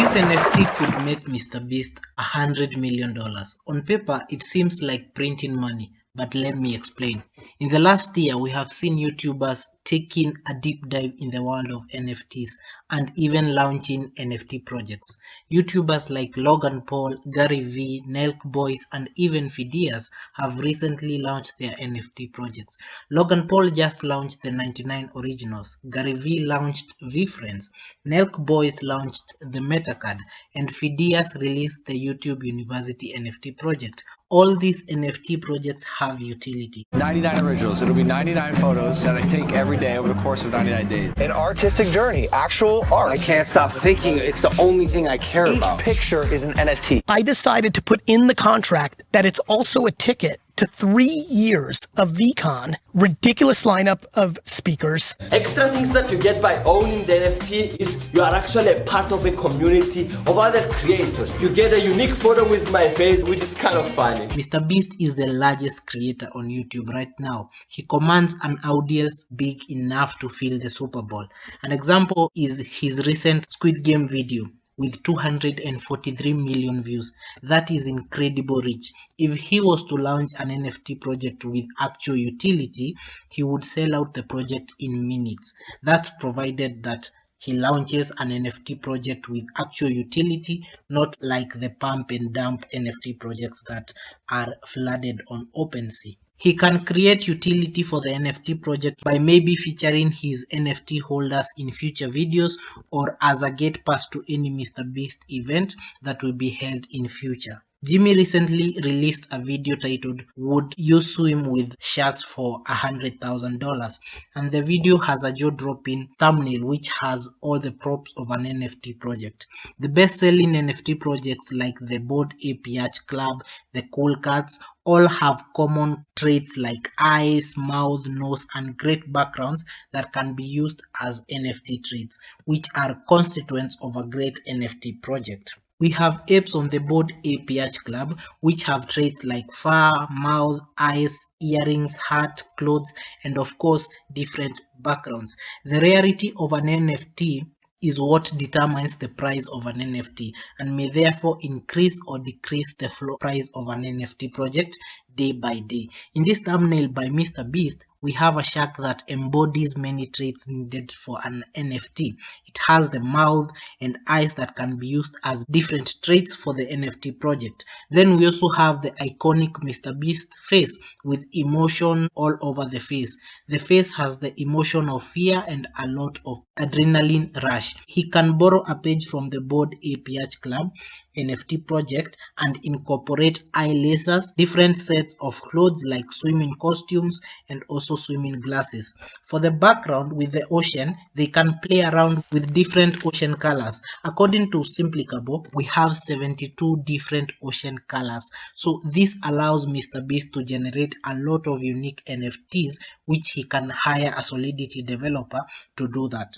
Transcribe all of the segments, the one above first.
This NFT could make MrBeast $100 million. On paper, it seems like printing money, but let me explain. In the last year, we have seen YouTubers taking a deep dive in the world of NFTs and even launching NFT projects. YouTubers like Logan Paul, Gary Vee, Nelk Boys, and even Phidias have recently launched their NFT projects. Logan Paul just launched the 99 Originals, Gary Vee launched VFriends, Nelk Boys launched the MetaCard, and Phidias released the YouTube University NFT project. All these NFT projects have utility. 99 originals. It'll be 99 photos that I take every day over the course of 99 days. An artistic journey, actual art. I can't stop thinking. It's the only thing I care about. Each picture is an NFT. I decided to put in the contract that it's also a ticket to 3 years of VCon, ridiculous lineup of speakers. Extra things that you get by owning the NFT is you are actually a part of a community of other creators. You get a unique photo with my face, which is kind of funny. MrBeast is the largest creator on YouTube right now. He commands an audience big enough to fill the Super Bowl. An example is his recent Squid Game video with 243 million views. That is incredible reach. If he was to launch an NFT project with actual utility, he would sell out the project in minutes. That's provided that he launches an NFT project with actual utility, not like the pump and dump NFT projects that are flooded on OpenSea. He can create utility for the NFT project by maybe featuring his NFT holders in future videos or as a gate pass to any MrBeast event that will be held in future. Jimmy recently released a video titled "Would You Swim with Sharks for $100,000?" and the video has a jaw-dropping thumbnail which has all the props of an NFT project. The best-selling NFT projects like the Bored Ape Yacht Club, the Cool Cats, all have common traits like eyes, mouth, nose, and great backgrounds that can be used as NFT traits, which are constituents of a great NFT project. We have apes on the Bored Ape Yacht Club, which have traits like fur, mouth, eyes, earrings, hat, clothes, and of course, different backgrounds. The rarity of an NFT is what determines the price of an NFT and may therefore increase or decrease the floor price of an NFT project day by day. In this thumbnail by MrBeast, we have a shark that embodies many traits needed for an NFT. It has the mouth and eyes that can be used as different traits for the NFT project. Then we also have the iconic MrBeast face with emotion all over the face. The face has the emotion of fear and a lot of adrenaline rush. He can borrow a page from the Bored Ape Yacht Club NFT project and incorporate eye lasers, different sets of clothes like swimming costumes and also swimming glasses. For the background with the ocean, they can play around with different ocean colors. According to Simplicable, we have 72 different ocean colors. So this allows MrBeast to generate a lot of unique NFTs, which he can hire a Solidity developer to do that.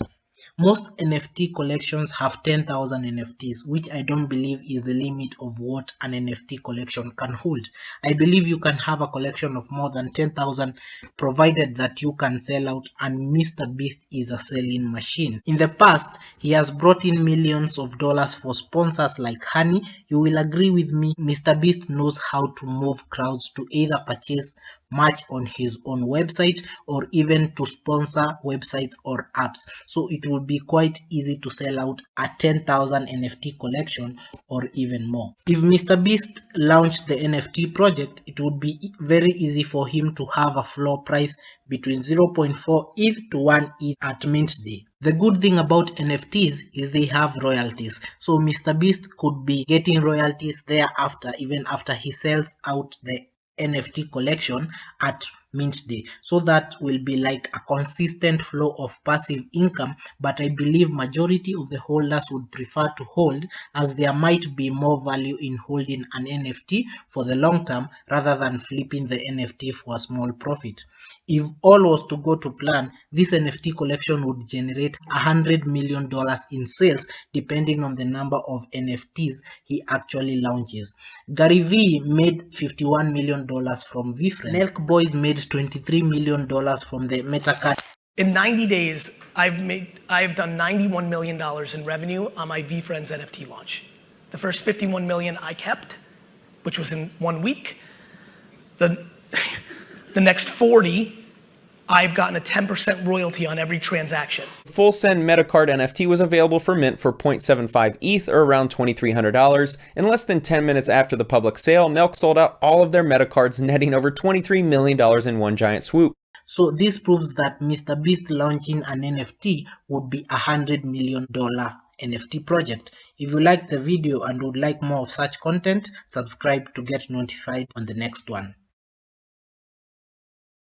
Most NFT collections have 10,000 NFTs, which I don't believe is the limit of what an NFT collection can hold. I believe you can have a collection of more than 10,000 provided that you can sell out, and MrBeast is a selling machine. In the past, he has brought in millions of dollars for sponsors like Honey. You will agree with me, MrBeast knows how to move crowds to either purchase merch on his own website or even to sponsor websites or apps. So it would be quite easy to sell out a 10,000 NFT collection or even more. If MrBeast launched the NFT project, it would be very easy for him to have a floor price between 0.4 ETH to 1 ETH at mint day. The good thing about NFTs is they have royalties. So MrBeast could be getting royalties thereafter, even after he sells out the NFT collection at mint day. So that will be like a consistent flow of passive income, but I believe majority of the holders would prefer to hold, as there might be more value in holding an NFT for the long term rather than flipping the NFT for a small profit. If all was to go to plan, this NFT collection would generate $100 million in sales depending on the number of NFTs he actually launches. Gary Vee made $51 million from VFriends. Nelk Boys made $23 million from the MetaCard In 90 days, I've done $91 million in revenue on my VeeFriends NFT launch. The first 51 million I kept, which was in 1 week. The next 40, I've gotten a 10% royalty on every transaction. Full Send Metacard NFT was available for mint for 0.75 ETH or around $2,300. In less than 10 minutes after the public sale, Nelk sold out all of their Metacards, netting over $23 million in one giant swoop. So this proves that Mr. Beast launching an NFT would be $100 million NFT project. If you liked the video and would like more of such content, subscribe to get notified on the next one.